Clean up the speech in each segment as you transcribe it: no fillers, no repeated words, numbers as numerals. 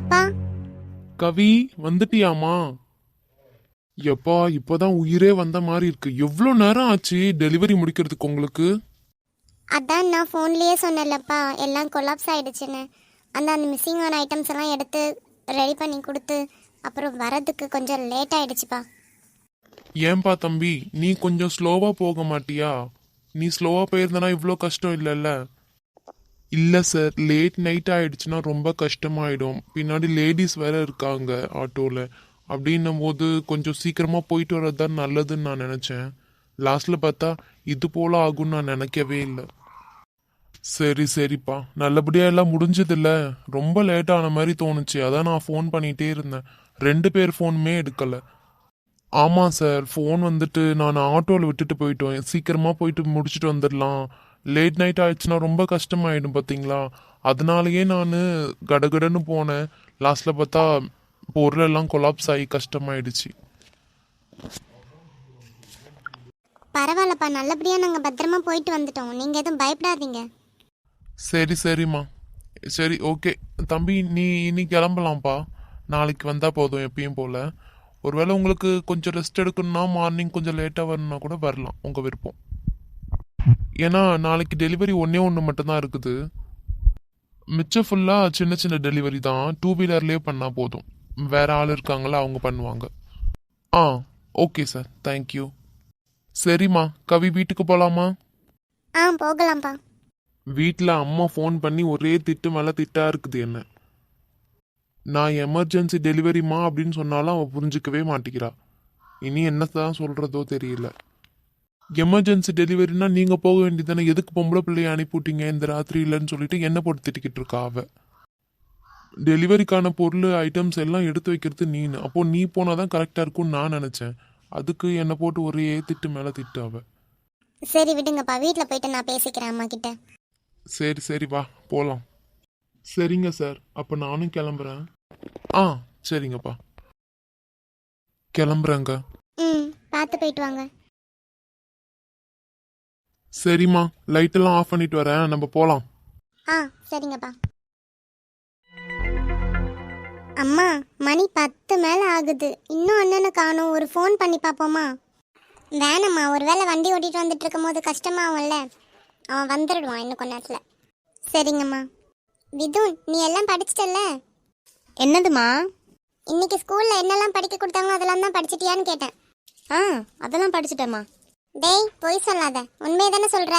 அப்பா. கவி, வந்துட்டியாமா? எப்பா, இப்பதான் உயிரே வந்த மாதிரி இருக்கு. எவ்வளோ நேரம் ஆச்சு டெலிவரி முடிக்கிறதுக்கு உங்களுக்கு? அதான் நான் ஃபோன்லேயே சொன்னேன்லப்பா, எல்லாம் கொலாப்ஸ் ஆயிடுச்சுன்னு. அந்த மிஸ்ஸிங் ஆன ஐட்டம்ஸ் எல்லாம் எடுத்து ரெடி பண்ணி கொடுத்து அப்புறம் வரதுக்கு கொஞ்சம் லேட் ஆயிடுச்சுப்பா. ஏன்பா தம்பி, நீ கொஞ்சம் ஸ்லோவா போக மாட்டியா? நீ ஸ்லோவா போயிருந்தனா இவ்வளோ கஷ்டம் இல்லைல்ல? இல்லை சார், லேட் நைட் ஆயிடுச்சுன்னா ரொம்ப கஷ்டமாயிடும். பின்னாடி லேடிஸ் வேற இருக்காங்க ஆட்டோவில். அப்படின்னும் போது கொஞ்சம் சீக்கிரமா போயிட்டு வர்றது தான் நல்லதுன்னு நான் நினச்சேன். லாஸ்ட்ல பார்த்தா இது போல ஆகும்னு நான் நினைக்கவே இல்லை. சரி சரிப்பா, நல்லபடியா எல்லாம் முடிஞ்சதில்ல. ரொம்ப லேட் ஆன மாதிரி தோணுச்சு, அதான் நான் ஃபோன் பண்ணிட்டே இருந்தேன். 2 பேர் ஃபோனுமே எடுக்கல. ஆமா சார், ஃபோன் வந்துட்டு நான் ஆட்டோவில் விட்டுட்டு போயிட்டோம். சீக்கிரமா போயிட்டு முடிச்சுட்டு வந்துடலாம். லேட் நைட் ஆயிடுச்சுன்னா ரொம்ப கஷ்டமாயிடும் பார்த்தீங்களா? அதனாலயே நான் கடகடன்னு போனேன். லாஸ்ட்ல பார்த்தா பொருள் எல்லாம் கொலாப்ஸ் ஆகி கஷ்டமாயிடுச்சு. பரவாயில்லப்பா, நல்லபடியாக நாங்கள் பத்திரமா போயிட்டு வந்துட்டோம். நீங்கள் எதுவும் பயப்படாதீங்க. சரி சரிம்மா. சரி, ஓகே தம்பி, நீ இன்னைக்கு கிளம்பலாம்ப்பா. நாளைக்கு வந்தா போதும் எப்பயும் போல. ஒருவேளை உங்களுக்கு கொஞ்சம் ரெஸ்ட் எடுக்கணும்னா மார்னிங் கொஞ்சம் லேட்டாக வரணும்னா கூட வரலாம், உங்கள் விருப்பம். ஏன்னா நாளைக்கு டெலிவரி ஒன்றே ஒன்று மட்டும்தான் இருக்குது. மிச்சம் ஃபுல்லாக சின்ன சின்ன டெலிவரி தான். 2 வீலர்லேயே பண்ணால் போதும். வேற ஆள் இருக்காங்களா, அவங்க பண்ணுவாங்க. ஆ, ஓகே சார், தேங்க்யூ. சரிம்மா, கவி வீட்டுக்கு போகலாமா? போகலாம்ப்பா. வீட்டில் அம்மா ஃபோன் பண்ணி ஒரே திட்டு மேலே திட்டா இருக்குது என்ன. நான் எமர்ஜென்சி டெலிவரிமா அப்படின்னு சொன்னாலும் அவள் புரிஞ்சிக்கவே மாட்டேங்கிறா. இனி என்னதான் சொல்கிறதோ தெரியல. எமர்ஜென்சி டெலிவரினா நீங்கள் போக வேண்டியதானே, எதுக்கு பொம்பளை பிள்ளைய அனுப்பிவிட்டீங்க இந்த ராத்திரி இல்லைன்னு சொல்லிட்டு என்ன போட்டு திட்டிக்கிட்டு இருக்கா அவள். டெலிவரிக்கான பொருள் ஐட்டம்ஸ் எல்லாம் எடுத்து வைக்கிறது நீனு. அப்போது நீ போனால் தான் கரெக்டாக இருக்கும்னு நான் நினச்சேன். அதுக்கு என்னை போட்டு ஒரே திட்டு மேலே திட்டு அவள். சரி விடுங்கப்பா, வீட்டில் போயிட்டு நான் பேசிக்கிறேன் அம்மா கிட்ட. சரி சரி, வா போகலாம். சரிங்க சார், அப்போ நானும் கிளம்புறேன். ஆ, சரிங்கப்பா, கிளம்புறேங்க. பார்த்து போயிட்டு வாங்க. சரிம்மா, லைட்டெல்லாம் ஆஃப் பண்ணிட்டு வரேன், நம்ம போகலாம். சரிங்கப்பா. அம்மா, மணி 10 மேலே ஆகுது. இன்னும் அண்ணனை காணோம். ஒரு ஃபோன் பண்ணி பார்ப்போமா? வேணாம்மா, ஒருவேளை வண்டி ஓட்டிட்டு வந்துட்டு இருக்கும் போது கஷ்டமாகும்ல. அவன் வந்துடுவான் இன்னும் கொஞ்ச நேரத்தில். சரிங்கம்மா. விதுன், நீ எல்லாம் படிச்சிட்டல்ல? என்னதுமா? இன்னைக்கு ஸ்கூலில் என்னெல்லாம் படிக்க கொடுத்தாங்களோ அதெல்லாம் தான் படிச்சிட்டியான்னு கேட்டேன். அதெல்லாம் படிச்சிட்டேம்மா. டேய், பொய் சொல்லாத, உண்மையை தானே சொல்கிற?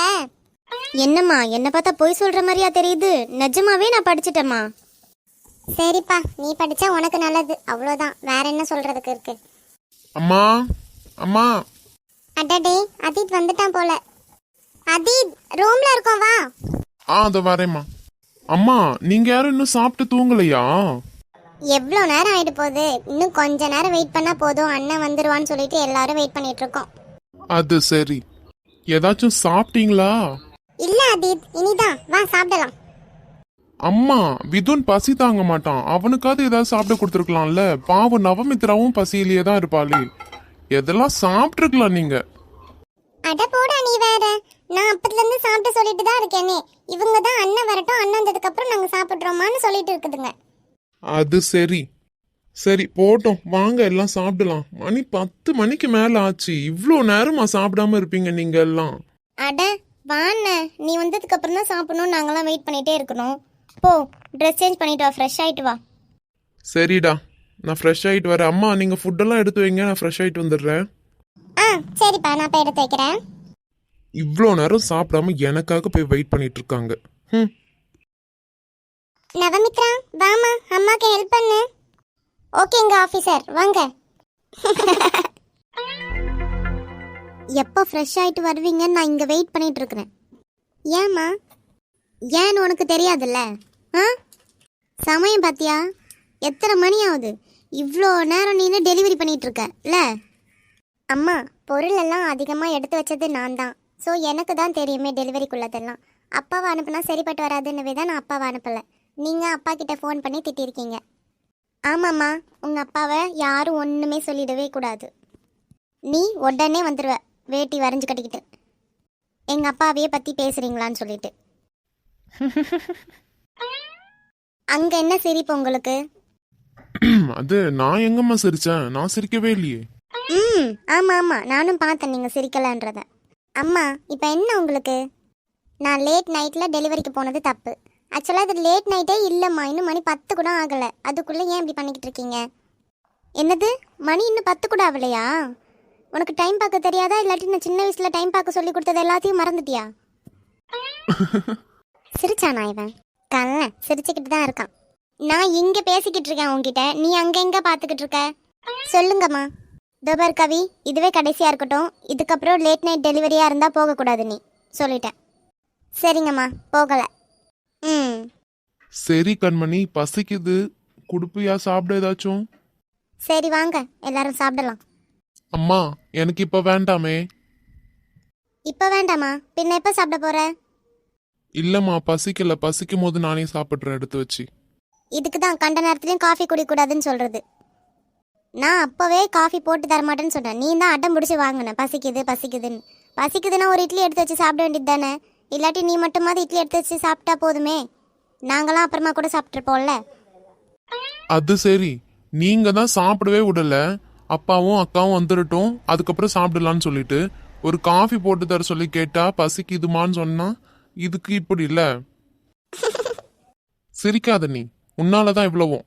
என்னம்மா, என்னை பார்த்தா பொய் சொல்கிற மாதிரியா தெரியுது? நிஜமாவே நான் படிச்சிட்டேம்மா. சரிப்பா, நீ படித்தா உனக்கு நல்லது, அவ்வளோதான். வேற என்ன சொல்கிறதுக்கு இருக்கு? அம்மா, அம்மா. அடடே, அதீத் வந்துட்டான் போல. அதீத், ரூம்ல இருக்கோம், வா. அதை வரேம்மா. அம்மா, நீங்க யாரும் இன்னும் சாப்பிட்டு தூங்கலையா? எவ்வளோ நேரம் ஆயிட்டு போகுது? இன்னும் கொஞ்ச நேரம் வெயிட் பண்ணா போதும், அண்ணன் வந்துருவான்னு சொல்லிட்டு எல்லாரும் வெயிட் பண்ணிட்டு இருக்கோம். அது சரி, ஏதாச்சும் சாப்பிட்டீங்களா? இல்ல அதீத், இனிதான், வா சாப்பிடலாம். அம்மா, விதுன் பசி தாங்க மாட்டான். அவனுக்காவது ஏதாவது சாப்பிட கொடுத்துருக்கலாம்ல. பாவம், நவமித்ராவும் பசியிலேயே தான் இருப்பாளே. எதெல்லாம் சாப்பிட்டுருக்கலாம் நீங்க. அட போடா நீ வேற. நான் அப்பத்துல இருந்து சாப்பிட்டு சொல்லிட்டு தான் இருக்கேனே. இவங்க தான் அண்ணன் வரட்டும், அண்ணன் வந்ததுக்கு அப்புறம் நாங்க சாப்பிடுறோமான்னு சொல்லிட்டு இருக்குதுங்க. அது சரி. சரி போட்டோம், வாங்க எல்லாம் சாப்பிடலாம். மணி 10 மணிக்கு மேல ஆச்சு. இவ்வளோ நேரமா சாப்பிடாம இருப்பீங்க நீங்க எல்லாம்? அட வாண்ண, நீ வந்ததுக்கு அப்புறம் தான் சாப்பிடணும். நாங்களாம் வெயிட் பண்ணிட்டே இருக்கணும். போ, ட்ரெஸ் சேஞ்ச் பண்ணிட்டு வா, ஃப்ரெஷ் ஆயிட்டு வா. சரிடா, நான் ஃப்ரெஷ் ஆயிட்டு வரேன். அம்மா, நீங்க ஃபுட்டெல்லாம் எடுத்து வைங்க, நான் ஃப்ரெஷ் ஆயிட்டு வந்துடுறேன். சரிப்பா, நான் போய் எடுத்து வைக்கிறேன். இவ்வளோ நேரம் சாப்பிடாம எனக்காக போய் வெயிட் பண்ணிட்டு இருக்காங்க. நவமித்ரா, வாமா, அம்மாக்கு ஹெல்ப் பண்ணு. ஓகேங்க ஆஃபீஸர், வாங்க. எப்போ ஃப்ரெஷ் ஆயிட்டு வருவீங்கன்னு நான் இங்கே வெயிட் பண்ணிட்டு இருக்கிறேன். ஏம்மா? ஏன்னு உனக்கு தெரியாதுல்ல? சமயம் பார்த்தியா? எத்தனை மணி ஆகுது? இவ்வளோ நேரம் நீனு டெலிவரி பண்ணிட்டு இருக்கல. அம்மா, பொருள் எல்லாம் அதிகமாக எடுத்து வச்சது நான் தான். ஸோ எனக்கு தான் தெரியுமே டெலிவரிக்குள்ளதெல்லாம். அப்பாவை அனுப்புனா சரிப்பட்டு வராதுன்னு தான் நான் அப்பாவை அனுப்பலை. நீங்கள் அப்பா கிட்ட ஃபோன் பண்ணி திட்டிருக்கீங்க. ஆமாம்மா, உங்கள் அப்பாவை யாரும் ஒன்றுமே சொல்லிடவே கூடாது. நீ உடனே வந்துடுவ, வேட்டி வரைஞ்சு கட்டிக்கிட்டு. எங்கள் அப்பாவையே பற்றி பேசுகிறீங்களான்னு சொல்லிட்டு. அங்கே என்ன சிரிப்பு உங்களுக்கு? அது நான் எங்கம்மா சிரிச்சேன்? நான் சிரிக்கவே இல்லையே. ம் ஆமாம் ஆமாம், நானும் பார்த்தேன் நீங்கள் சிரிக்கலன்றத. அம்மா இப்போ என்ன உங்களுக்கு? நான் லேட் நைட்டில் டெலிவரிக்கு போனது தப்பு. ஆக்சுவலாக இது லேட் நைட்டே இல்லைம்மா, இன்னும் மணி 10 கூட ஆகலை. அதுக்குள்ளே ஏன் இப்படி பண்ணிக்கிட்டு இருக்கீங்க? என்னது, மணி இன்னும் 10 கூட ஆகலையா? உனக்கு டைம் பார்க்க தெரியாதா, இல்லாட்டி நான் சின்ன வயசில் டைம் பார்க்க சொல்லி கொடுத்தது எல்லாத்தையும் மறந்துட்டியா? சிரிச்சானா இவன்? கல்ல சிரிச்சுக்கிட்டு தான் இருக்கான். நான் இங்கே பேசிக்கிட்டு இருக்கேன் உன்கிட்ட, நீ அங்கே எங்கே பார்த்துக்கிட்டு இருக்க? சொல்லுங்கம்மா. தோபர் கவி, இதுவே கடைசியாக இருக்கட்டும். இதுக்கப்புறம் லேட் நைட் டெலிவரியாக இருந்தால் போகக்கூடாது நீ சொல்லிட்டேன். சரிங்கம்மா, போகலை. ம் சரி கண்மணி, பசிக்குது, குடுப்பியா சாப்பிட ஏதாச்சும்? சரி வாங்க எல்லாரும் சாப்பிடலாம். அம்மா எனக்கு இப்ப வேண்டாமே. இப்போ வேண்டாமா, பின்ன எப்போ சாப்பிட போற? இல்லம்மா பசிக்கல, பசிக்கும் போது நானே சாப்பிட்றேன் எடுத்து வச்சு. இதுக்கு தான் கண்ட நேரத்துலையும் காஃபி குடிக்கூடாதுன்னு சொல்கிறது. நான் அப்போவே காஃபி போட்டு தரமாட்டேன்னு சொன்னேன். நீ தான் அடம் பிடிச்சி வாங்கின பசிக்குது பசிக்குதுன்னு. பசிக்குதுன்னா ஒரு இட்லி எடுத்து வச்சு சாப்பிட வேண்டியது தானே? இல்லாட்டி நீ மட்டுமாவது இட்லி எடுத்து வச்சு சாப்பிட்டா போதுமே, நாங்களாம் அப்புறமா கூட சாப்பிட்ருப்போம்ல. அது சரி, நீங்க தான் சாப்பிடவே விடல. அப்பாவும் அக்காவும் வந்துடட்டும் அதுக்கப்புறம் சாப்பிடலான்னு சொல்லிட்டு ஒரு காஃபி போட்டு தர சொல்லி கேட்டா பசிக்குதுமான்னு சொன்னா இதுக்கு இப்படி இல்ல. சிரிக்காத நீ, உன்னாலதான் இவ்வளவும்.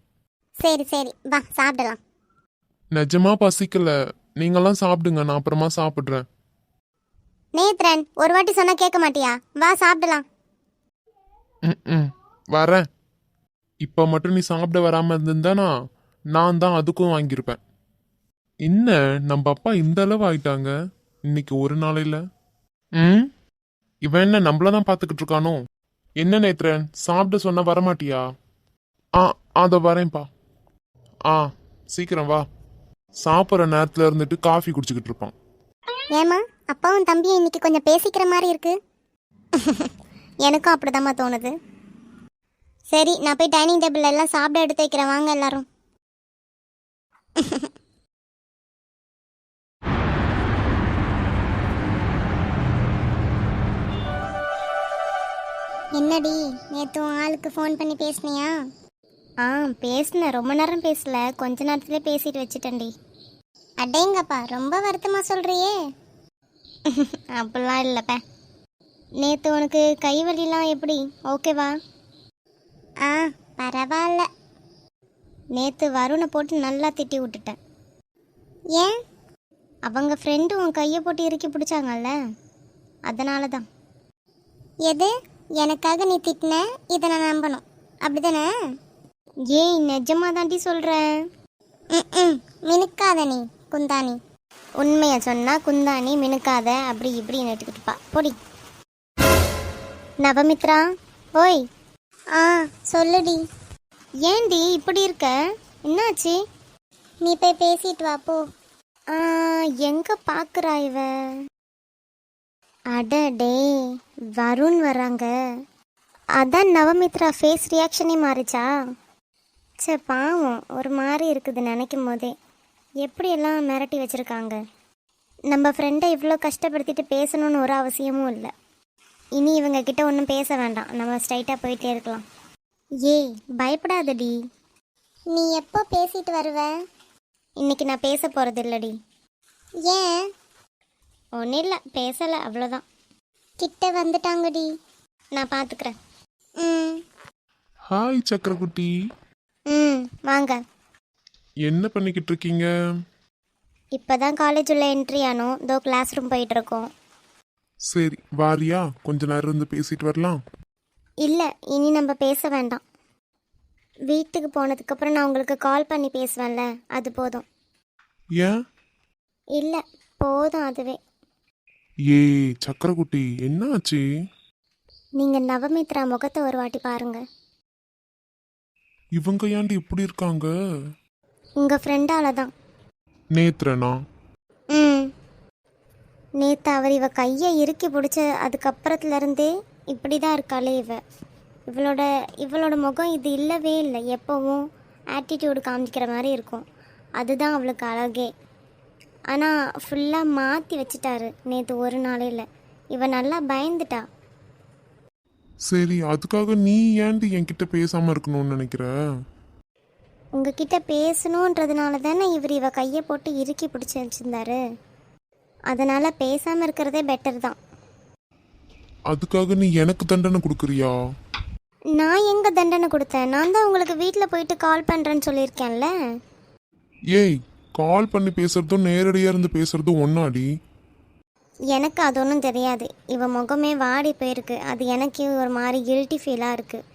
சரி சரி வா சாப்பிடலாம். நிஜமா பசிக்கல, நீங்கெல்லாம் சாப்பிடுங்க, நான் அப்புறமா சாப்பிடுறேன். நேத்ரன், ஒரு வாட்டி சொன்னா கேட்க மாட்டியா? வா சாப்பிடலாம். ம் வரேன். இப்ப மட்டும் நீ சாப்பிட வராம இருந்திருந்தானா நான் தான் அதுக்கும் வாங்கியிருப்பேன். என்ன நம்ம அப்பா இந்த அளவு ஆயிட்டாங்க இன்னைக்கு ஒரு நாளையில? ம் இவன் என்ன நம்மளதான் பாத்துக்கிட்டு இருக்கானோ? என்ன நேத்ரன், சாப்பிட சொன்ன வரமாட்டியா? ஆ அதோ வரேன்ப்பா. ஆ சீக்கிரம் வா. சாப்பிட்ற நேரத்துல இருந்துட்டு காஃபி குடிச்சுக்கிட்டு இருப்பான். ஏமா, அப்பாவும் தம்பியும் இன்னைக்கு கொஞ்சம் பேசிக்கிற மாதிரி இருக்கு. எனக்கும் அப்படிதாம்மா தோணுது. சரி, நான் போய் டைனிங் டேபிள் எல்லாம் சாப்பிட எடுத்து வைக்கிறேன், வாங்க எல்லாரும். என்னடி, நேற்று உன் ஆளுக்கு ஃபோன் பண்ணி பேசுனியா? ஆ பேசினேன், ரொம்ப நேரம் பேசல, கொஞ்ச நேரத்துலேயே பேசிட்டு வச்சுட்டேன்டி. அடேங்கப்பா, ரொம்ப வருத்தமாக சொல்கிறியே. அப்படிலாம் இல்லைப்ப. நேற்று உனக்கு கை வலிலாம் எப்படி, ஓகேவா? ஆ பரவாயில்ல. நேற்று வருணை போட்டு நல்லா திட்டி விட்டுட்டேன். ஏன்? அவங்க ஃப்ரெண்டு உன் கையை போட்டு இறுக்கி பிடிச்சாங்கல்ல, அதனால தான். எது? எனக்காக நீ திட்டின, இதை நான் நம்பணும் அப்படிதானே? ஏய் நிஜமாக தாண்டி சொல்கிறேன். ம் மினுக்காத நீ குந்தானி. உண்மையை சொன்னால் குந்தானி மினுக்காத அப்படி இப்படி நட்டுக்கிட்டுப்பா பொடி. நவமித்ரா, ஓய். ஆ சொல்லுடி. ஏண்டி இப்படி இருக்க, என்னாச்சு? நீ போய் பேசிட்டு வா போ. எங்கே பார்க்குறா இவ? அடடே, வருண் வராங்க. அதான் நவமித்ரா ஃபேஸ் ரியாக்ஷனே மாறிச்சா? சே பாவம், ஒரு மாதிரி இருக்குது நினைக்கும் போதே. எப்படியெல்லாம் மிரட்டி வச்சுருக்காங்க. நம்ம ஃப்ரெண்டை இவ்வளோ கஷ்டப்படுத்திட்டு பேசணும்னு ஒரு அவசியமும் இல்லை. இனி இவங்க கிட்ட ஒன்றும் பேச வேண்டாம், நம்ம ஸ்ட்ரைட்டாக போயிட்டே இருக்கலாம். ஏய் பயப்படாதடி. நீ எப்போ பேசிட்டு வருவ? இன்னைக்கு நான் பேச போகிறது இல்லடி. ஏன்? ஒன்றும் இல்லை, பேசலை அவ்வளோதான். கிட்ட வந்துட்டாங்கடி, நான் பார்த்துக்கிறேன். ம் ஹாய் சக்கரக்குட்டி. ம் வாங்க. என்ன பண்ணிக்கிட்டு இருக்கீங்க? இப்போ தான் காலேஜ் உள்ள என்ட்ரி ஆனோம், இதோ கிளாஸ் ரூம் போயிட்டுருக்கோம். சரி வாரியா, கொஞ்ச நேரம் இருந்து பேசிட்டு வரலாம். இல்லை, இனி நம்ம பேச வேண்டாம். வீட்டுக்கு போனதுக்கப்புறம் நான் உங்களுக்கு கால் பண்ணி பேசுவேன்ல, அது போதும். ஏன்? இல்லை போதும் அதுவே. ஏய் சக்கரக்குட்டி, என்ன ஆச்சு? நீங்கள் நவமித்ரா முகத்தை ஒரு வாட்டி பாருங்க. இவங்க ஏன்டி இப்படி இருக்காங்க? உங்கள் ஃப்ரெண்டால தான். நேத்ரனா? ம் நேற்று அவர் இவ கையை இறுக்கி பிடிச்ச அதுக்கப்புறத்துலேருந்தே இப்படி தான் இருக்காளே இவளோட முகம் இது இல்லவே இல்லை. எப்போவும் ஆட்டிடியூடு காமிக்கிற மாதிரி இருக்கும், அதுதான் அவளுக்கு அழகே. ஆனால் ஃபுல்லாக மாற்றி வச்சிட்டாரு நேற்று ஒரு நாளையில். இவ நல்லா பயந்துட்டா. சரி, அதுக்காக நீ ஏன்டி என்கிட்ட பேசாம இருக்கணும்னு நினைக்கிற? உங்ககிட்ட பேசணுன்றதுனால தானே இவ கையை போட்டு இறுக்கி பிடிச்சி வச்சிருந்தாரு. அதனால் பேசாமல் இருக்கிறதே பெட்டர் தான். அதுக்காக நீ எனக்கு தண்டனை கொடுக்குறியா? நான் எங்கே தண்டனை கொடுத்தேன்? நான் தான் உங்களுக்கு வீட்டில் போயிட்டு கால் பண்ணுறேன்னு சொல்லியிருக்கேன்ல. ஏய், கால் பண்ணி பேசுறதும் நேரடியாக இருந்து பேசுறதும் ஒன்னாடி. எனக்கு அது ஒன்றும் தெரியாது. இவன் முகமே வாடி போயிருக்கு. அது எனக்கு ஒரு மாதிரி கில்ட்டி ஃபீலாக இருக்குது.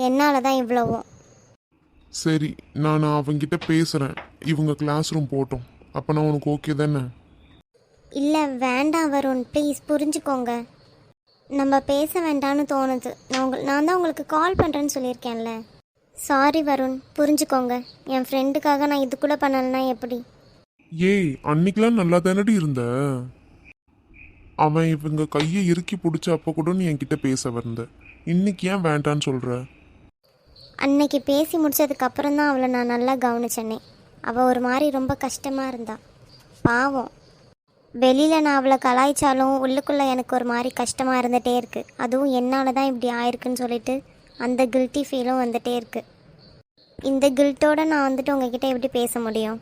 என்னால் தான் இவ்வளவோ. சரி, நான் அவங்கிட்ட பேசுகிறேன். இவங்க கிளாஸ் ரூம் போட்டோம். அப்போ நான் உனக்கு ஓகே தானே? இல்லை வேண்டாம் வருண், ப்ளீஸ் புரிஞ்சுக்கோங்க. நம்ம பேச வேண்டாம்னு தோணுது. நான் தான் உங்களுக்கு கால் பண்ணுறேன்னு சொல்லியிருக்கேன்ல. சாரி வருண், புரிஞ்சுக்கோங்க. என் ஃப்ரெண்டுக்காக நான் இது கூட பண்ணலைன்னா எப்படி? ஏய், அன்னைக்கெல்லாம் நல்லா தானடி இருந்த. அவன் இவங்க கையை இறுக்கி பிடிச்ச அப்போ கூட நீ என்கிட்ட பேச வந்த. இன்னைக்கு ஏன் வேண்டான்னு சொல்ற? அன்னைக்கு பேசி முடிச்சதுக்கப்புறம் தான் அவளை நான் நல்லா கவனிச்சேனே. அவள் ஒரு மாதிரி ரொம்ப கஷ்டமாக இருந்தா. பாவம். வெளியில் நான் அவளை கலாய்ச்சாலும் உள்ளுக்குள்ளே எனக்கு ஒரு மாதிரி கஷ்டமாக இருந்துகிட்டே இருக்குது. அதுவும் என்னால் தான் இப்படி ஆயிருக்குன்னு சொல்லிட்டு அந்த கில்ட்டி ஃபீலும் வந்துகிட்டே இருக்குது. இந்த கில்ட்டோடு நான் வந்துட்டு உங்ககிட்ட எப்படி பேச முடியும்?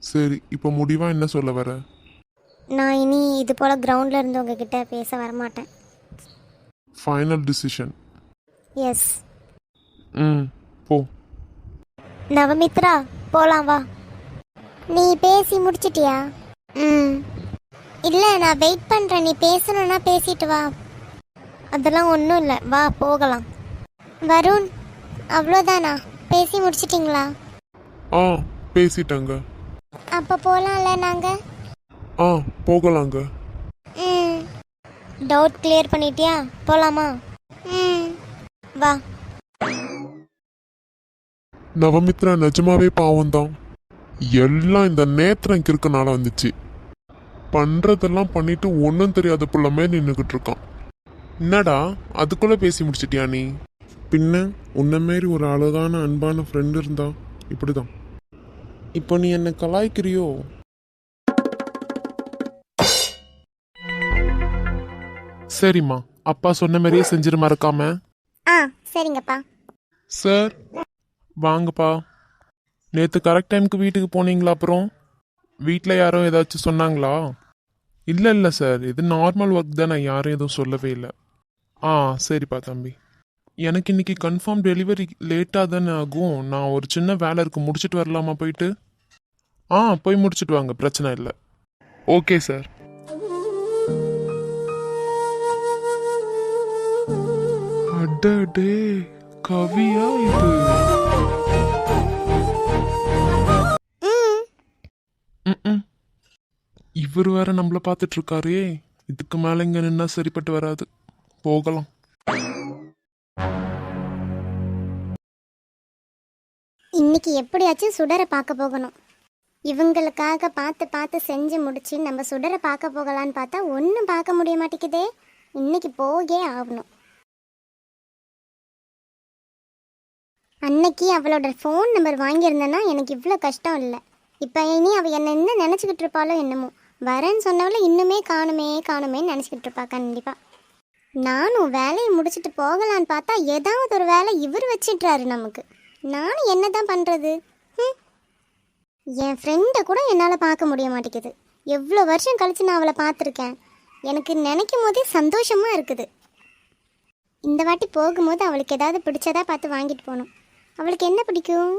சரி, இப்போ முடிவா என்ன சொல்ல வர? நான் இனி இது போல் கிரவுண்டில் இருந்து உங்ககிட்ட பேச வரமாட்டேன். Final decision? எஸ். போ. நவமித்ரா, போலாம் வா. நீ பேசி முடிச்சிட்டியா? இல்லை, நான் வெயிட் பண்ணுறேன். நீ பேசணுன்னா பேசிட்டு வா. அதெல்லாம் ஒன்றும் இல்லை, வா போகலாம். வருண், அவ்வளோதானா? பேசி முடிச்சிட்டிங்களா? பேசிட்டாங்க. அப்போ போகலாம்ல நாங்கள்? போகலாங்க. டவுட் கிளியர் பண்ணிட்டியா? போகலாமா? வா. நவமித்ரா நிஜமாவே பாவம் தான். எல்லாம் இந்த நேத்திரம் இருக்கனால வந்துச்சு. பண்றதெல்லாம் பண்ணிட்டு ஒன்றும் தெரியாத புள்ள மாதிரி நின்றுக்கிட்டு இருக்கான். என்னடா அதுக்குள்ள பேசி முடிச்சிட்டியா நீ? பின்ன உன்ன மாரி ஒரு அழகான அன்பான ஃப்ரெண்ட் இருந்தா இப்படிதான். இப்போ நீ என்ன கலாய்க்கிறியோ? சரிம்மா, அப்பா சொன்ன மாதிரியே செஞ்சிரு மறக்காம. சரிங்கப்பா. சார் வாங்கப்பா. நேற்று கரெக்ட் டைமுக்கு வீட்டுக்கு போனீங்களா? அப்புறம் வீட்டில் யாரும் ஏதாச்சும் சொன்னாங்களா? இல்லை சார், இது நார்மல் ஒர்க் தானே, யாரும் எதுவும் சொல்லவே இல்லை. சரிப்பா தம்பி. எனக்கு இன்னைக்கு கன்ஃபார்ம் டெலிவரி லேட்டாக தானே ஆகும். நான் ஒரு சின்ன வேலை இருக்கு, முடிச்சுட்டு வரலாமா போயிட்டு? போய் முடிச்சுட்டு வாங்க, பிரச்சனை இல்லை. Okay sir. அடடே, கவியா இது? இவர் வேற நம்மள பார்த்துட்டு இருக்காரே. இதுக்கு மேல இங்க நின்னா சரிப்பட்டு வராது. போகலாம். இன்னைக்கு எப்படியாச்சும் சுடரை பார்க்க போகணும். இவங்களுக்காக பார்த்து பார்த்து செஞ்சு முடிச்சு நம்ம சுடரை பார்க்க போகலான்னு பார்த்தா ஒன்றும் பார்க்க முடிய மாட்டேங்குதே. இன்னைக்கு போகே ஆகணும். அன்னைக்கு அவளோட ஃபோன் நம்பர் வாங்கியிருந்தேன்னா எனக்கு இவ்வளோ கஷ்டம் இல்லை. இப்போ இனி அவள் என்ன நினச்சிக்கிட்டு இருப்பாளோ என்னமோ. வரேன்னு சொன்னவளை இன்னுமே காணுமேன்னு நினச்சிக்கிட்டு இருப்பா கண்டிப்பாக. நானும் வேலையை முடிச்சுட்டு போகலான்னு பார்த்தா ஏதாவது ஒரு வேலை இவர் வச்சிட்றாரு நமக்கு. நானும் என்ன தான் பண்ணுறது? என் ஃப்ரெண்டை கூட என்னால் பார்க்க முடிய மாட்டேங்குது. எவ்வளோ வருஷம் கழிச்சு நான் அவளை பார்த்துருக்கேன். எனக்கு நினைக்கும் போதே சந்தோஷமாக இருக்குது. இந்த வாட்டி போகும்போது அவளுக்கு ஏதாவது பிடிச்சதா பார்த்து வாங்கிட்டு போகணும். அவளுக்கு என்ன பிடிக்கும்?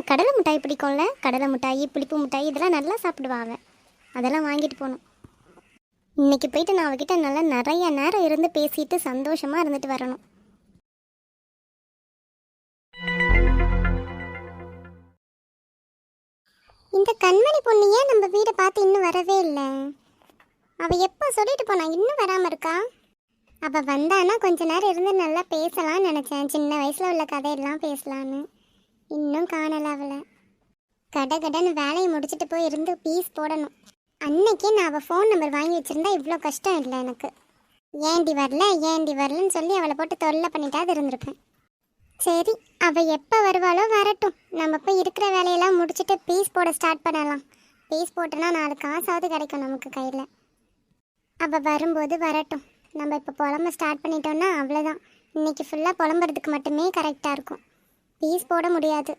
கடலை மிட்டாய் பிடிக்கும்ல. கடலை மிட்டாய், புளிப்பு மிட்டாய் இதெல்லாம் நல்லா சாப்பிடுவா அவள். அதெல்லாம் வாங்கிட்டு போகணும். இன்னைக்கு போயிட்டு நான் அவகிட்ட நல்லா நிறைய நேரம் இருந்து பேசிட்டு சந்தோஷமாக இருந்துட்டு வரணும். இந்த கண்மணி பொண்ணு ஏன் நம்ம வீடை பார்த்து இன்னும் வரவே இல்லை? அவள் எப்போ சொல்லிட்டு போனா, இன்னும் வராமல் இருக்கா? அவள் வந்தானா கொஞ்ச நேரம் இருந்து நல்லா பேசலாம்னு நினச்சேன். சின்ன வயசில் உள்ள கதையெல்லாம் பேசலான்னு. இன்னும் காணலை அவளை. கடன்னு வேலையை முடிச்சுட்டு போய் இருந்து பீஸ் போடணும். அன்னைக்கே நான் அவள் ஃபோன் நம்பர் வாங்கி வச்சுருந்தா இவ்வளோ கஷ்டம் இல்லை எனக்கு. ஏண்டி வரலன்னு சொல்லி அவளை போட்டு தொல்லை பண்ணிட்டாது இருந்திருப்பேன். சரி, அவள் எப்போ வருவாளோ வரட்டும். நம்ம போய் இருக்கிற வேலையெல்லாம் முடிச்சுட்டு பீஸ் போட ஸ்டார்ட் பண்ணலாம். பீஸ் போட்டோன்னா 4 காசாவது கிடைக்கும் நமக்கு கையில். அவள் வரும்போது வரட்டும். நம்ம இப்போ புலம்ப ஸ்டார்ட் பண்ணிட்டோன்னா அவ்வளோதான். இன்றைக்கி ஃபுல்லாக புலம்புறதுக்கு மட்டுமே கரெக்டாக இருக்கும். பீஸ் போட முடியாது.